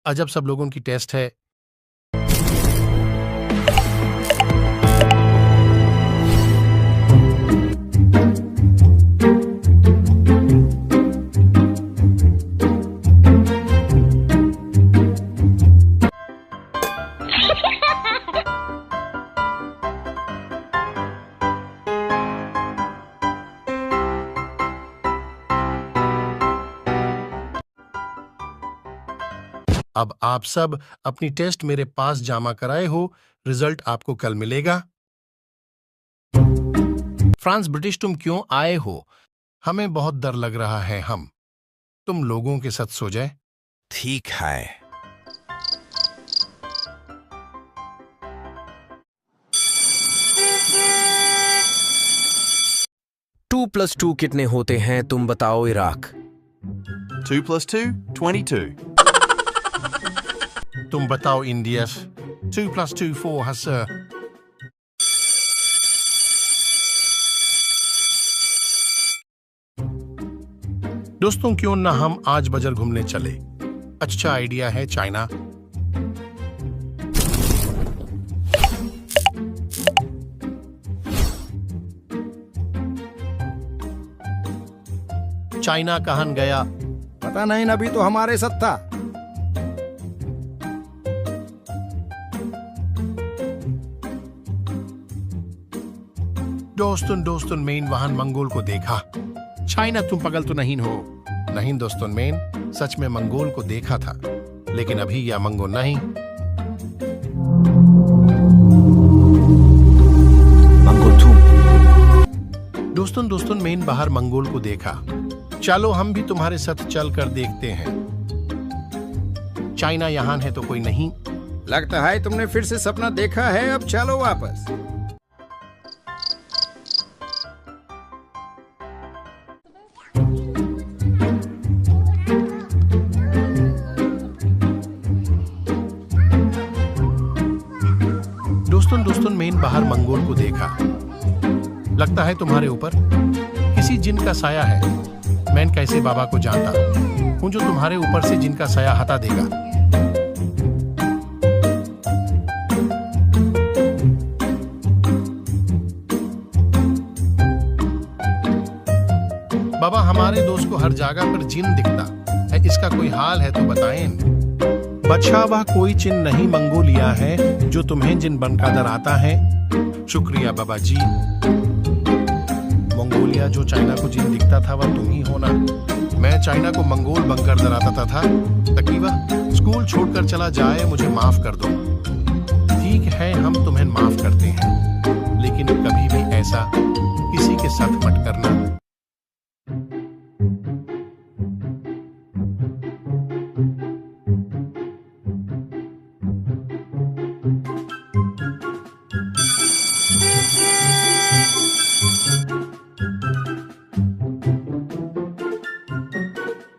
अजब सब लोगों की टेस्ट है। अब आप सब अपनी टेस्ट मेरे पास जमा कराए हो, रिजल्ट आपको कल मिलेगा। फ्रांस ब्रिटिश, तुम क्यों आए हो? हमें बहुत डर लग रहा है, हम तुम लोगों के साथ सो जाए। ठीक है। 2 + 2 कितने होते हैं तुम बताओ इराक। 2 + 2 22। तुम बताओ इंडिया। 2 + 2 4 है सर। दोस्तों क्यों ना हम आज बाजार घूमने चले? अच्छा आइडिया है। चाइना चाइना कहाँ गया? पता नहीं, अभी तो हमारे साथ था। दोस्तों मेन वाहन मंगोल को देखा। चाइना तुम पागल तो नहीं हो? नहीं दोस्तों मेन, सच में मंगोल को देखा था, लेकिन अभी यह मंगोल नहीं। मंगोल तुम। दोस्तों मेन बाहर मंगोल को देखा। चलो हम भी तुम्हारे साथ चल कर देखते हैं। चाइना यहाँ है तो कोई नहीं। लगता है तुमने फिर से सपना देखा है, अब चलो वापस। दोस्तों मेन बाहर मंगोल को देखा। लगता है तुम्हारे ऊपर किसी जिन का साया है। मैं कैसे बाबा को जानता हूं जो तुम्हारे ऊपर से जिन का साया हटा देगा। बाबा हमारे दोस्त को हर जगह पर जिन दिखता है, इसका कोई हाल है तो बताएं। बच्चा वह कोई चिन्ह नहीं मंगोलिया है जो तुम्हें जिन बनकर डराता है। शुक्रिया बाबा जी। मंगोलिया जो चाइना को जिन दिखता था वह तुम ही होना। मैं चाइना को मंगोल बनकर डराता था ताकि वह स्कूल छोड़कर चला जाए। मुझे माफ कर दो। ठीक है हम तुम्हें माफ करते हैं, लेकिन कभी भी ऐसा किसी के साथ मत करना।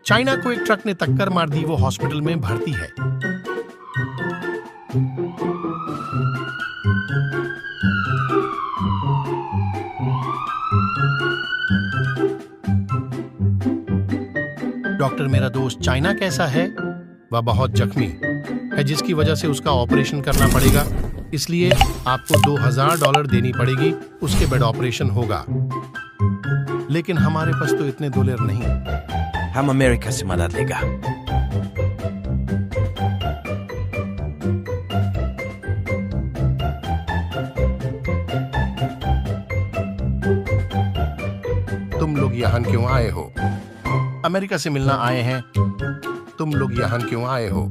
चाइना को एक ट्रक ने टक्कर मार दी, वो हॉस्पिटल में भर्ती है। डॉक्टर मेरा दोस्त चाइना कैसा है? वह बहुत जख्मी है जिसकी वजह से उसका ऑपरेशन करना पड़ेगा, इसलिए आपको $2000 देनी पड़ेगी, उसके बाद ऑपरेशन होगा। लेकिन हमारे पास तो इतने $2 नहीं। हम अमेरिका से मदद लेगा। तुम लोग यहाँ क्यों आए हो? अमेरिका से मिलना आए हैं। तुम लोग यहाँ क्यों आए हो?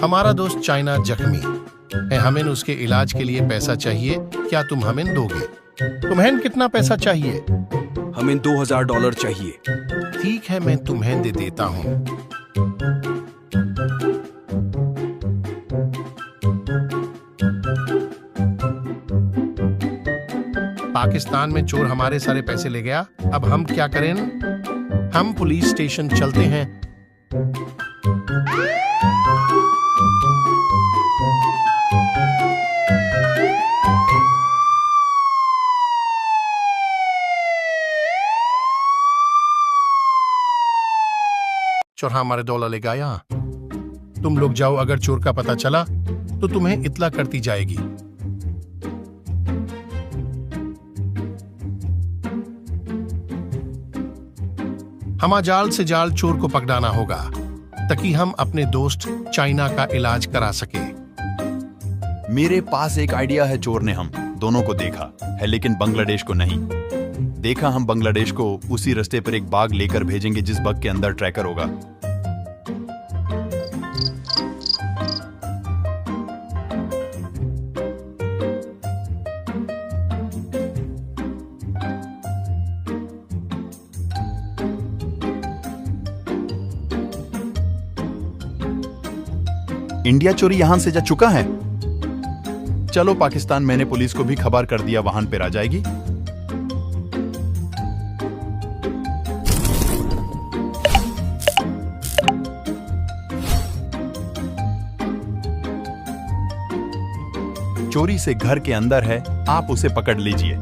हमारा दोस्त चाइना जख्मी है, हमें उसके इलाज के लिए पैसा चाहिए। क्या तुम हमें दोगे? तुम्हें कितना पैसा चाहिए? हमें $2000 चाहिए। ठीक है मैं तुम्हें दे देता हूँ। पाकिस्तान में चोर हमारे सारे पैसे ले गया, अब हम क्या करें? हम पुलिस स्टेशन चलते हैं। चौराहा हमारे दौला ले गया। तुम लोग जाओ, अगर चोर का पता चला तो तुम्हें इत्तला करती जाएगी। हमा जाल से जाल चोर को पकड़ाना होगा ताकि हम अपने दोस्त चाइना का इलाज करा सके। मेरे पास एक आइडिया है। चोर ने हम दोनों को देखा है, लेकिन बांग्लादेश को नहीं देखा। हम बांग्लादेश को उसी रास्ते पर एक बाग लेकर भेजेंगे जिस बाग के अंदर ट्रैकर होगा। इंडिया चोरी यहां से जा चुका है। चलो पाकिस्तान, मैंने पुलिस को भी खबर कर दिया, वाहन पर आ जाएगी। चोरी से घर के अंदर है, आप उसे पकड़ लीजिए।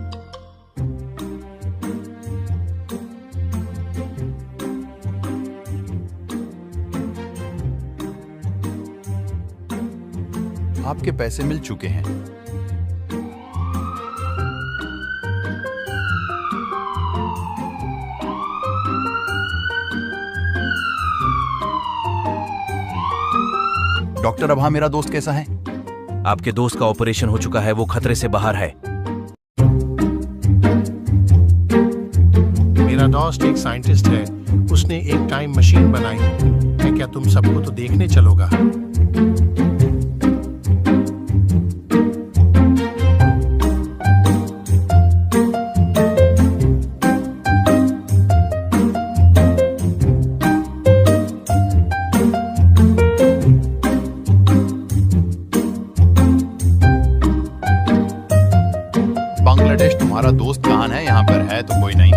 आपके पैसे मिल चुके हैं। डॉक्टर अभा, मेरा दोस्त कैसा है? आपके दोस्त का ऑपरेशन हो चुका है, वो खतरे से बाहर है। मेरा दोस्त एक साइंटिस्ट है, उसने एक टाइम मशीन बनाई है। क्या तुम सबको तो देखने चलोगा? बांग्लादेश तुम्हारा दोस्त कहाँ है? यहाँ पर है तो कोई नहीं।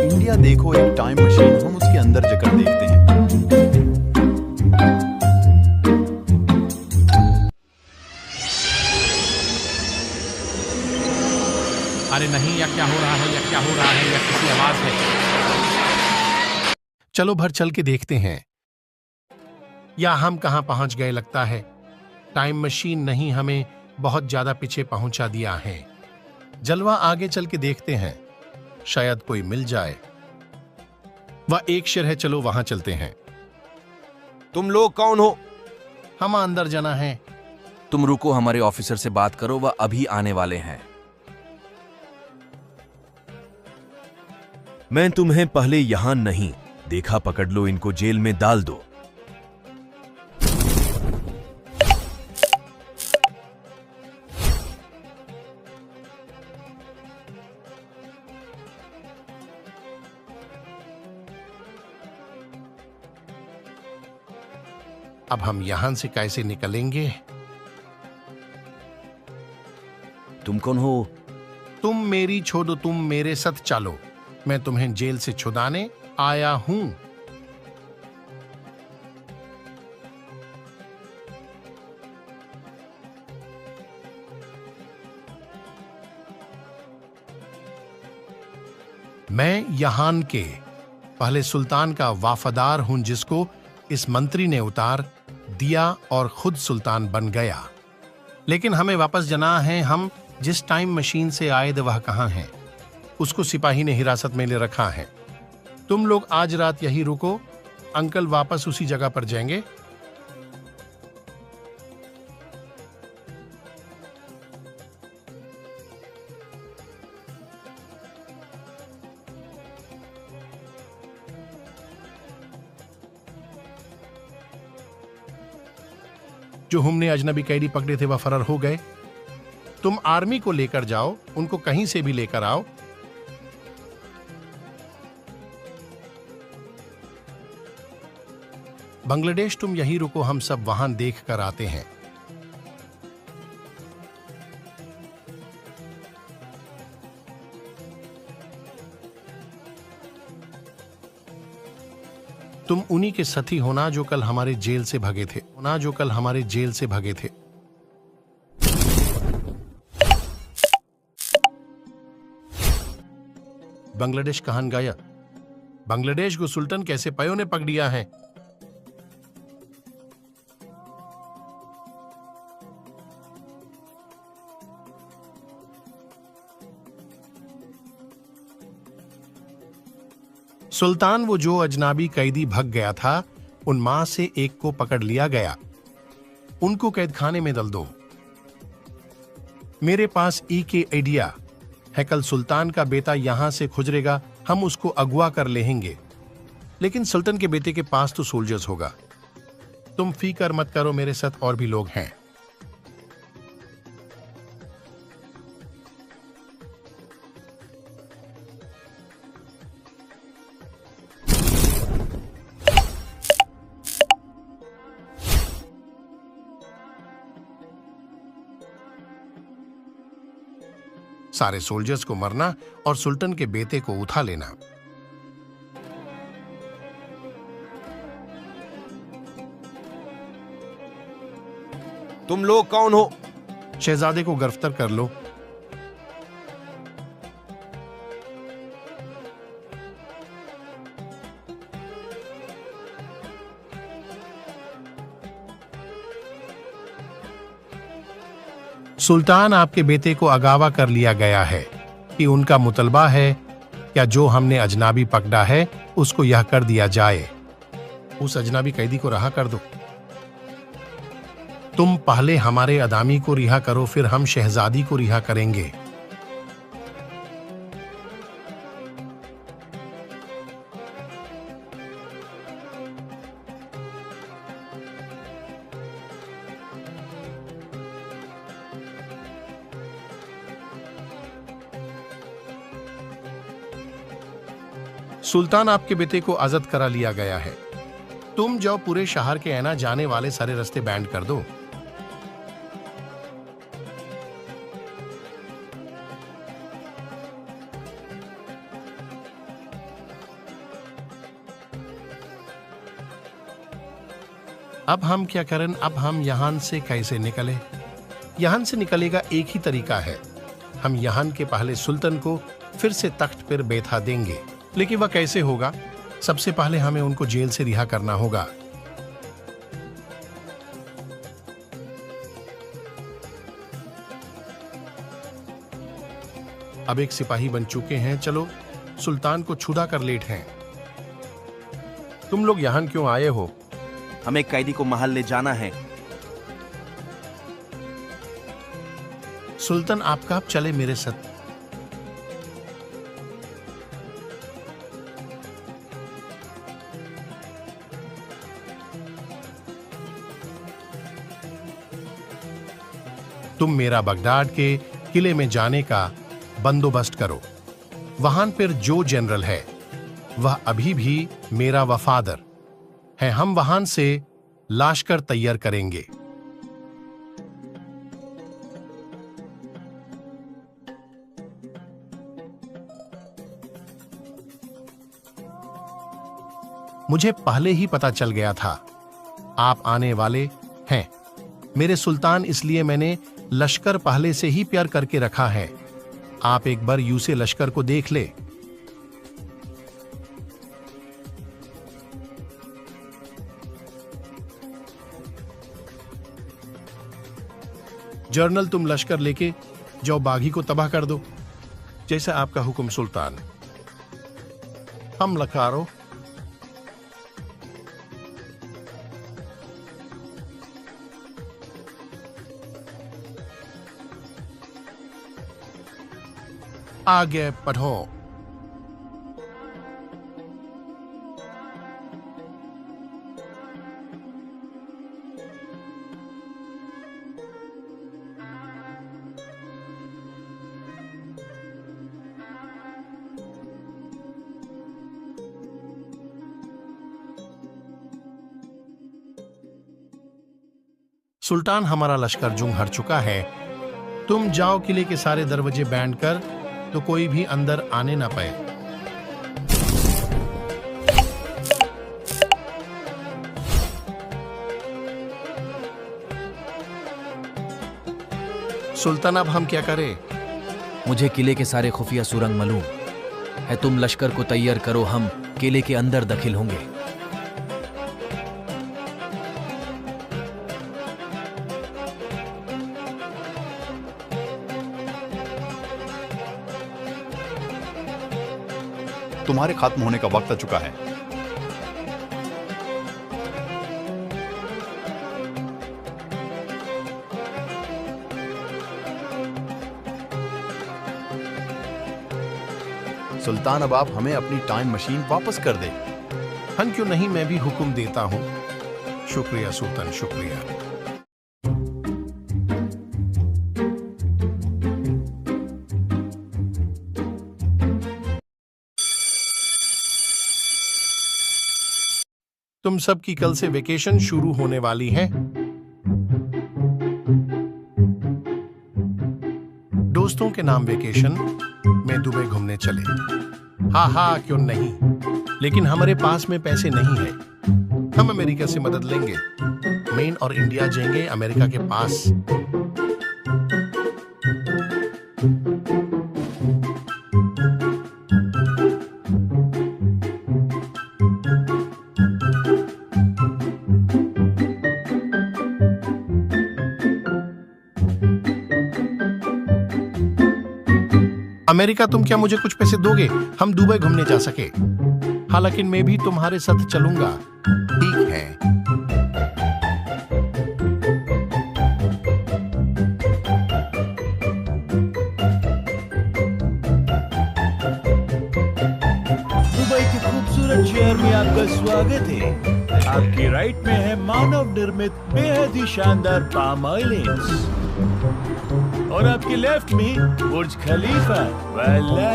इंडिया देखो, एक टाइम मशीन, हम उसके अंदर जाकर देखते हैं। अरे नहीं, या क्या हो रहा है, या क्या हो रहा है, या किसी आवाज है। चलो भर चल के देखते हैं। या हम कहां पहुंच गए? लगता है टाइम मशीन नहीं, हमें बहुत ज्यादा पीछे पहुंचा दिया है। जलवा आगे चल के देखते हैं, शायद कोई मिल जाए। वह एक शहर है, चलो वहां चलते हैं। तुम लोग कौन हो? हम अंदर जाना है। तुम रुको, हमारे ऑफिसर से बात करो, वह अभी आने वाले हैं। मैं तुम्हें पहले यहां नहीं देखा, पकड़ लो, इनको जेल में डाल दो। अब हम यहां से कैसे निकलेंगे? तुम कौन हो? तुम मेरी छोड़ो, तुम मेरे साथ चलो। मैं तुम्हें जेल से छुड़ाने आया हूं। मैं यहां के पहले सुल्तान का वफादार हूं, जिसको इस मंत्री ने उतार दिया और खुद सुल्तान बन गया। लेकिन हमें वापस जाना है। हम जिस टाइम मशीन से आए थे वह कहां है? उसको सिपाही ने हिरासत में ले रखा है। तुम लोग आज रात यही रुको, अंकल वापस उसी जगह पर जाएंगे। जो हमने अजनबी कैदी पकड़े थे वह फरार हो गए। तुम आर्मी को लेकर जाओ, उनको कहीं से भी लेकर आओ। बांग्लादेश, तुम यहीं रुको, हम सब वहां देख कर आते हैं। तुम उन्हीं के साथी होना जो कल हमारे जेल से भागे थे, बांग्लादेश कहां गया? बांग्लादेश को सुल्तान कैसे पयों ने पकड़ लिया है। सुल्तान वो जो अजनाबी कैदी भग गया था, उन मां से एक को पकड़ लिया गया। उनको कैद खाने में डाल दो। मेरे पास के आइडिया है, कल सुल्तान का बेटा यहां से गुजरेगा, हम उसको अगवा कर लेंगे। लेकिन सुल्तान के बेटे के पास तो सोल्जर्स होगा। तुम फिकर मत करो, मेरे साथ और भी लोग हैं। सारे सोल्जर्स को मरना और सुल्तान के बेटे को उठा लेना। तुम लोग कौन हो? शहजादे को गिरफ्तार कर लो। सुल्तान आपके बेटे को अगावा कर लिया गया है कि उनका मुतलबा है क्या जो हमने अजनाबी पकड़ा है उसको यह कर दिया जाए। उस अजनाबी कैदी को रहा कर दो। तुम पहले हमारे अदामी को रिहा करो, फिर हम शहजादी को रिहा करेंगे। सुल्तान आपके बेटे को आजाद करा लिया गया है। तुम जाओ पूरे शहर के आना जाने वाले सारे रास्ते बैंड कर दो। अब हम क्या करें? अब हम यहां से कैसे निकले? यहां से निकलेगा एक ही तरीका है, हम यहां के पहले सुल्तान को फिर से तख्त पर बैठा देंगे। लेकिन वह कैसे होगा? सबसे पहले हमें उनको जेल से रिहा करना होगा। अब एक सिपाही बन चुके हैं, चलो सुल्तान को छुड़ा कर लेट हैं। तुम लोग यहां क्यों आए हो? हमें कैदी को महल ले जाना है। सुल्तान आपका अब चले मेरे साथ। तुम मेरा बगदाद के किले में जाने का बंदोबस्त करो। वहां पर जो जनरल है वह अभी भी मेरा वफादर है। हम वहां से लश्कर तैयार करेंगे। मुझे पहले ही पता चल गया था आप आने वाले हैं मेरे सुल्तान, इसलिए मैंने लश्कर पहले से ही प्यार करके रखा है। आप एक बार यूं से लश्कर को देख ले। जर्नल, तुम लश्कर लेके जाओ, बागी को तबाह कर दो, जैसा आपका हुक्म सुल्तान। हम लखारो। आगे बढ़ो। सुल्तान, हमारा लश्कर जुंग हर चुका है। तुम जाओ, किले के सारे दरवाजे बैंड कर, तो कोई भी अंदर आने ना पाए। सुल्तान, अब हम क्या करें? मुझे किले के सारे खुफिया सुरंग मालूम। है। तुम लश्कर को तैयार करो, हम किले के अंदर दाखिल होंगे। तुम्हारे खत्म होने का वक्त आ चुका है। सुल्तान, अब आप हमें अपनी टाइम मशीन वापस कर दे। हम क्यों नहीं, मैं भी हुक्म देता हूं। शुक्रिया सुल्तान, शुक्रिया। तुम सबकी कल से वेकेशन शुरू होने वाली है। दोस्तों के नाम वेकेशन में दुबई घूमने चले। हाँ, क्यों नहीं, लेकिन हमारे पास में पैसे नहीं है। हम अमेरिका से मदद लेंगे। मेन और इंडिया जाएंगे अमेरिका के पास। अमेरिका, तुम क्या मुझे कुछ पैसे दोगे? हम दुबई घूमने जा सके। हालांकि मैं भी तुम्हारे साथ चलूंगा। ठीक है। दुबई के खूबसूरत शहर में आपका स्वागत है। आपकी राइट में है मानव निर्मित बेहद ही शानदार पाम आइलैंड्स और आपके लेफ्ट में बुर्ज खलीफा। वाला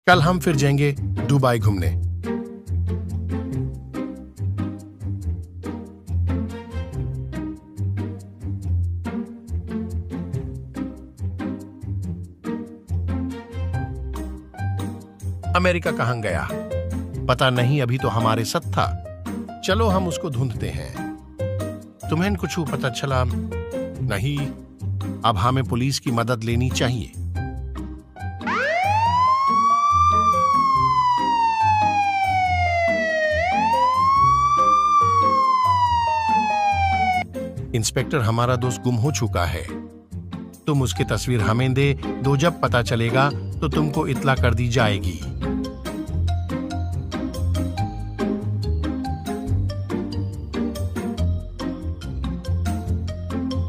कल हम फिर जाएंगे दुबई घूमने। अमेरिका कहाँ गया पता नहीं, अभी तो हमारे साथ था। चलो हम उसको ढूंढते हैं। तुम्हें कुछ पता चला? नहीं, अब हमें पुलिस की मदद लेनी चाहिए। इंस्पेक्टर, हमारा दोस्त गुम हो चुका है। तुम उसकी तस्वीर हमें दे दो, जब पता चलेगा तो तुमको इत्तला कर दी जाएगी।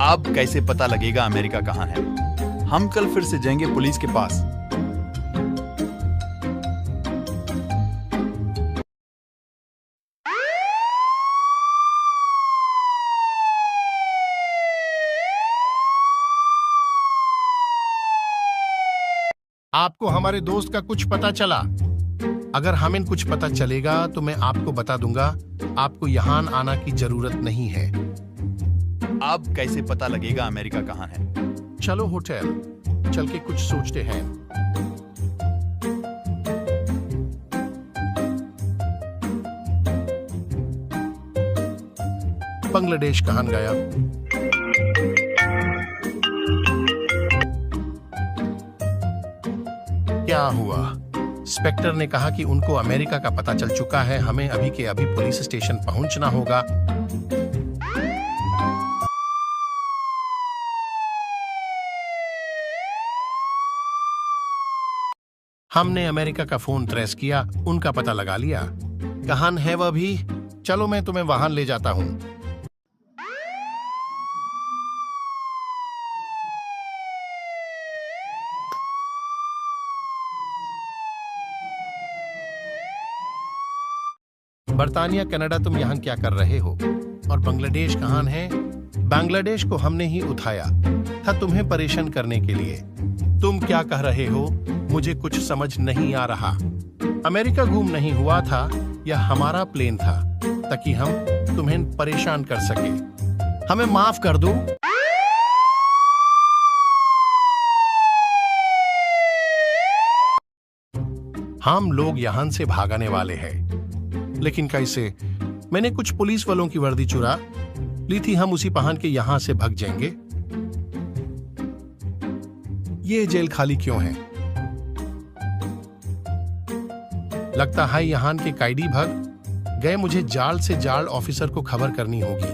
अब कैसे पता लगेगा अमेरिका कहाँ है? हम कल फिर से जाएंगे पुलिस के पास। आपको हमारे दोस्त का कुछ पता चला? अगर हमें कुछ पता चलेगा तो मैं आपको बता दूंगा। आपको यहाँ आना की जरूरत नहीं है। अब कैसे पता लगेगा अमेरिका कहाँ है? चलो होटल चल के कुछ सोचते हैं। बांग्लादेश कहाँ गया? क्या हुआ? इंस्पेक्टर ने कहा कि उनको अमेरिका का पता चल चुका है। हमें अभी के अभी पुलिस स्टेशन पहुंचना होगा। हमने अमेरिका का फोन ट्रेस किया, उनका पता लगा लिया। कहाँ है वह भी? चलो मैं तुम्हें वहां ले जाता हूं। बर्तानिया, कनाडा, तुम यहाँ क्या कर रहे हो? और बांग्लादेश कहाँ है? बांग्लादेश को हमने ही उठाया था तुम्हें परेशान करने के लिए। तुम क्या कह रहे हो? मुझे कुछ समझ नहीं आ रहा। अमेरिका गुम नहीं हुआ था, यह हमारा प्लेन था ताकि हम तुम्हें परेशान कर सके। हमें माफ कर दो। हम लोग यहां से भागने वाले हैं, लेकिन कैसे? मैंने कुछ पुलिस वालों की वर्दी चुरा ली थी हम उसी पहन के यहां से भाग जाएंगे। ये जेल खाली क्यों है? लगता है यहां के कैदी भाग गए। मुझे जाल से जाल ऑफिसर को खबर करनी होगी।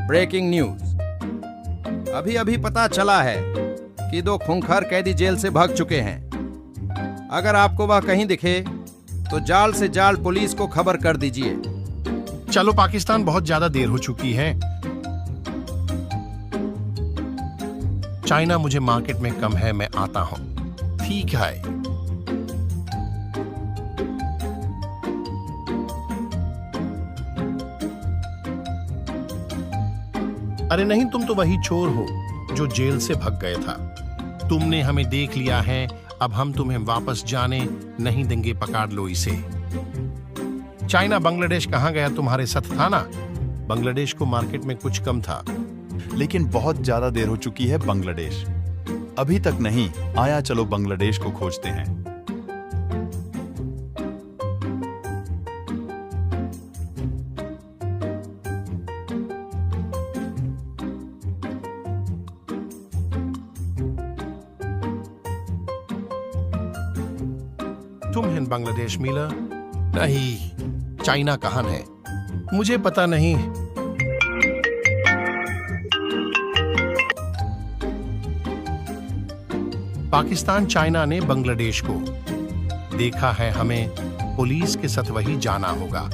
Breaking news. अभी अभी पता चला है कि 2 खूंखार कैदी जेल से भाग चुके हैं। अगर आपको वह कहीं दिखे तो जाल से जाल पुलिस को खबर कर दीजिए। चलो पाकिस्तान, बहुत ज्यादा देर हो चुकी है। चाइना मुझे मार्केट में कम है, मैं आता हूं। ठीक है। अरे नहीं, तुम तो वही चोर हो जो जेल से भाग गया था। तुमने हमें देख लिया है, अब हम तुम्हें वापस जाने नहीं देंगे। पकड़ लो इसे। चाइना बांग्लादेश कहां गया? तुम्हारे साथ था ना? बांग्लादेश को मार्केट में कुछ कम था। लेकिन बहुत ज्यादा देर हो चुकी है। बांग्लादेश अभी तक नहीं आया। चलो बांग्लादेश को खोजते हैं। तुम हैं बांग्लादेश मिला? नहीं। चाइना कहां है? मुझे पता नहीं। पाकिस्तान चाइना ने बांग्लादेश को देखा है। हमें पुलिस के साथ वही जाना होगा।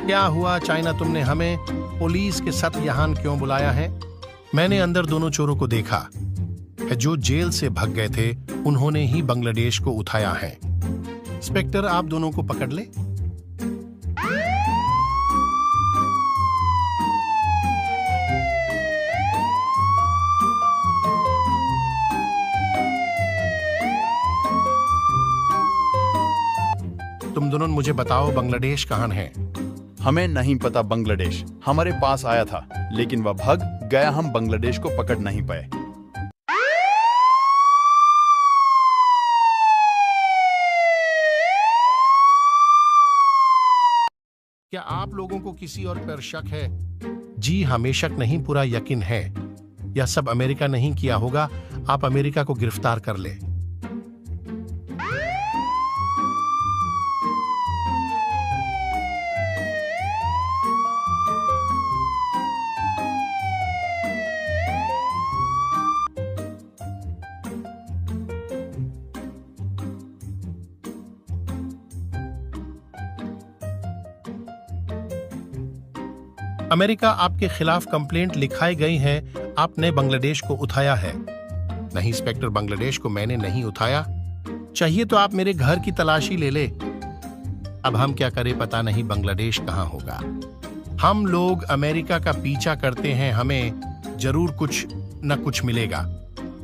क्या हुआ चाइना? तुमने हमें पुलिस के साथ यहां क्यों बुलाया है? मैंने अंदर दोनों चोरों को देखा है जो जेल से भाग गए थे। उन्होंने ही बांग्लादेश को उठाया है। इंस्पेक्टर, आप दोनों को पकड़ ले। तुम दोनों मुझे बताओ बांग्लादेश कहां है? हमें नहीं पता। बांग्लादेश हमारे पास आया था लेकिन वह भाग गया। हम बांग्लादेश को पकड़ नहीं पाए। क्या आप लोगों को किसी और पर शक है? जी हमें शक नहीं, पूरा यकीन है। यह सब अमेरिका नहीं किया होगा। आप अमेरिका को गिरफ्तार कर ले। अमेरिका आपके खिलाफ कंप्लेंट लिखाई गई है। आपने बांग्लादेश को उठाया है। नहीं इंस्पेक्टर, बांग्लादेश को मैंने नहीं उठाया। चाहिए तो आप मेरे घर की तलाशी ले ले। अब हम क्या करें, पता नहीं बांग्लादेश कहां होगा। हम लोग अमेरिका का पीछा करते हैं, हमें जरूर कुछ न कुछ मिलेगा।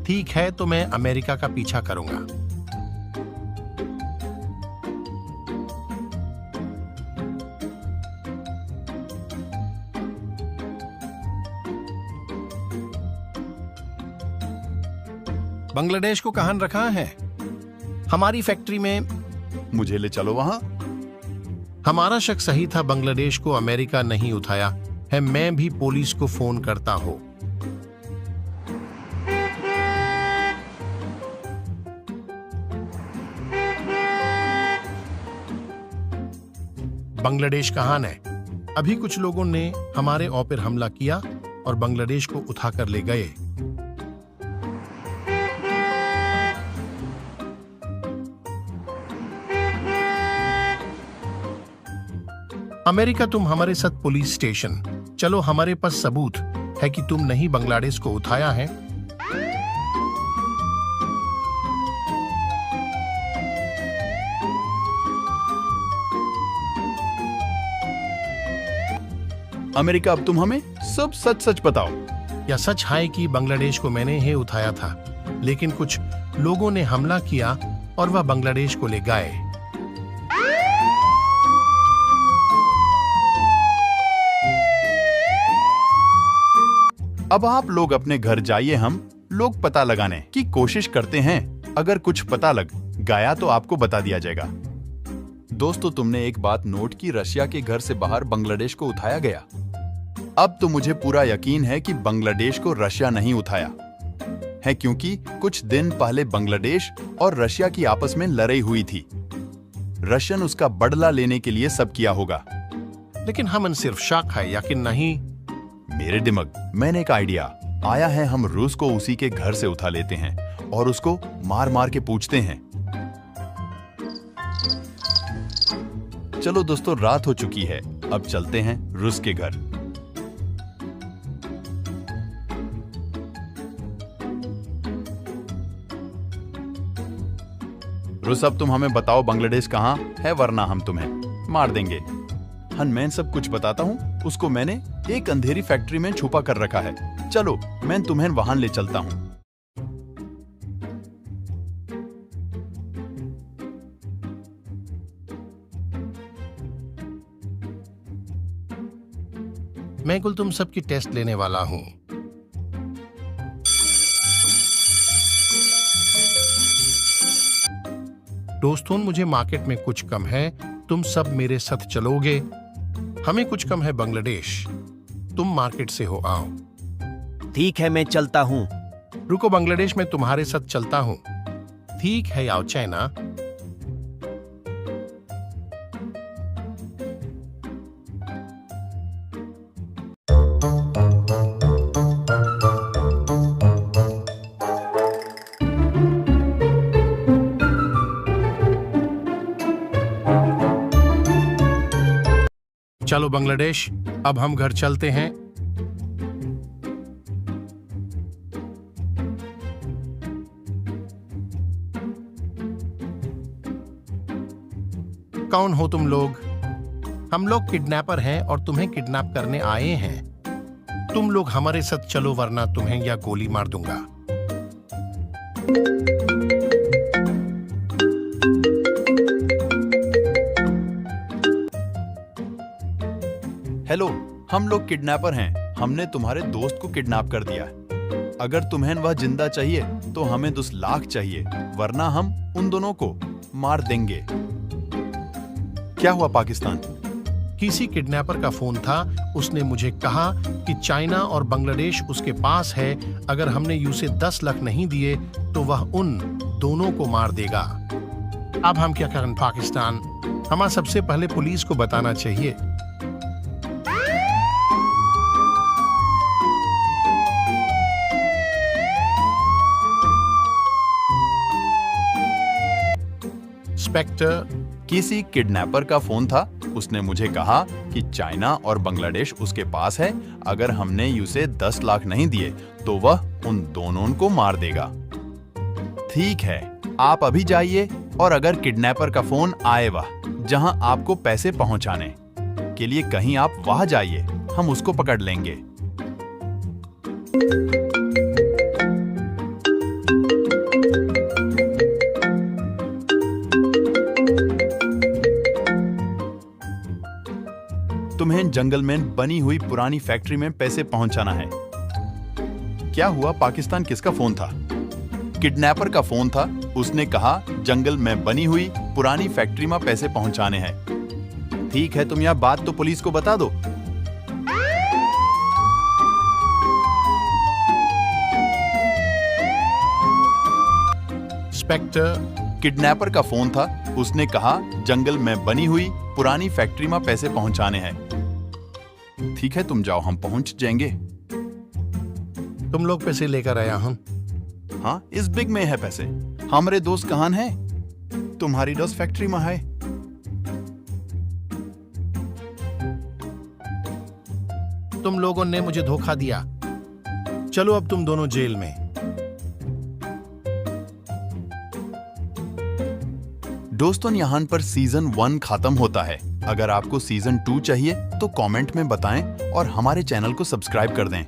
ठीक है, तो मैं अमेरिका का पीछा करूंगा। बांग्लादेश को कहां रखा है? हमारी फैक्ट्री में। मुझे ले चलो वहां। हमारा शक सही था, बांग्लादेश को अमेरिका नहीं उठाया है। मैं भी पुलिस को फोन करता हूं। बांग्लादेश कहां है? अभी कुछ लोगों ने हमारे पर हमला किया और बांग्लादेश को उठाकर ले गए। अमेरिका, तुम हमारे साथ पुलिस स्टेशन चलो। हमारे पास सबूत है कि तुम नहीं बांग्लादेश को उठाया है। अमेरिका, अब तुम हमें सब सच सच बताओ। यह सच है कि बांग्लादेश को मैंने ही उठाया था, लेकिन कुछ लोगों ने हमला किया और वह बांग्लादेश को ले गए। अब आप लोग अपने घर जाइए, हम लोग पता लगाने की कोशिश करते हैं। अगर कुछ पता लग गया तो आपको बता दिया जाएगा। दोस्तों, तुमने एक बात नोट की, रशिया के घर से बाहर बांग्लादेश को उठाया गया। अब तो मुझे पूरा यकीन है कि बांग्लादेश को रशिया नहीं उठाया है, क्योंकि कुछ दिन पहले बांग्लादेश और रशिया की आपस में लड़ाई हुई थी। रशियन उसका बदला लेने के लिए सब किया होगा। लेकिन हम सिर्फ शक है, यकीन नहीं। मेरे दिमाग मैंने एक आइडिया आया है। हम रूस को उसी के घर से उठा लेते हैं और उसको मार मार के पूछते हैं। चलो दोस्तों, रात हो चुकी है, अब चलते हैं रूस के घर। रूस, अब तुम हमें बताओ बांग्लादेश कहाँ है, वरना हम तुम्हें मार देंगे। मैं सब कुछ बताता हूँ। उसको मैंने एक अंधेरी फैक्ट्री में छुपा कर रखा है। चलो, मैं तुम्हें वहां ले चलता हूँ। मैं कुल तुम सबकी टेस्ट लेने वाला हूँ। दोस्तों, मुझे मार्केट में कुछ कम है, तुम सब मेरे साथ चलोगे? हमें कुछ कम है बांग्लादेश, तुम मार्केट से हो आओ। ठीक है, मैं चलता हूँ। रुको, बांग्लादेश में तुम्हारे साथ चलता हूँ। ठीक है, आओ चाइना। चलो बांग्लादेश, अब हम घर चलते हैं। कौन हो तुम लोग? हम लोग किडनैपर हैं और तुम्हें किडनैप करने आए हैं। तुम लोग हमारे साथ चलो, वरना तुम्हें या गोली मार दूंगा। हेलो, हम लोग किडनैपर हैं। हमने तुम्हारे दोस्त को किडनैप कर दिया। अगर तुम्हें वह जिंदा चाहिए तो हमें 10 लाख चाहिए, वरना हम उन दोनों को मार देंगे। क्या हुआ पाकिस्तान? किसी किडनैपर का फोन था। उसने मुझे कहा कि चाइना और बांग्लादेश उसके पास है। अगर हमने उसे 10 लाख नहीं दिए तो वह उन दोनों को मार देगा। अब हम क्या करें पाकिस्तान? हमें सबसे पहले पुलिस को बताना चाहिए। इंस्पेक्टर, किसी किडनैपर का फोन था। उसने मुझे कहा कि चाइना और बांग्लादेश उसके पास है। अगर हमने उसे 10 लाख नहीं दिए तो वह उन दोनों को मार देगा। ठीक है, आप अभी जाइए और अगर किडनैपर का फोन आए वह जहां आपको पैसे पहुंचाने के लिए कहीं, आप वहां जाइए, हम उसको पकड़ लेंगे। तुम्हें जंगल में बनी हुई पुरानी फैक्ट्री में पैसे पहुंचाना है। क्या हुआ पाकिस्तान? किसका फोन था? किडनैपर का फोन था। उसने कहा जंगल में बनी हुई पुरानी फैक्ट्री में पैसे पहुंचाने हैं। ठीक है, तुम यह बात तो पुलिस को बता दो। इंस्पेक्टर, किडनैपर का फोन था। उसने कहा जंगल में बनी हुई पुरानी फैक्ट्री में पैसे पहुंचाने हैं। ठीक है, तुम जाओ, हम पहुंच जाएंगे। तुम लोग पैसे लेकर आया हूं। हाँ, इस बिग में है पैसे। हमारे दोस्त कहाँ हैं? तुम्हारी दोस्त फैक्ट्री में है। तुम लोगों ने मुझे धोखा दिया। चलो, अब तुम दोनों जेल में। दोस्तों, यहाँ पर सीजन 1 खत्म होता है। अगर आपको सीजन 2 चाहिए तो कमेंट में बताएं और हमारे चैनल को सब्सक्राइब कर दें।